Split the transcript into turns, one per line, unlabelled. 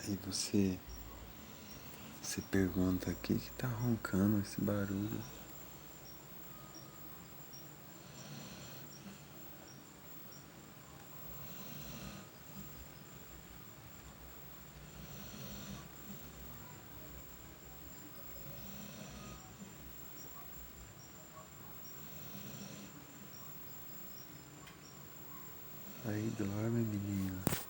Aí você pergunta, o que tá roncando esse barulho? Aí dorme, menina.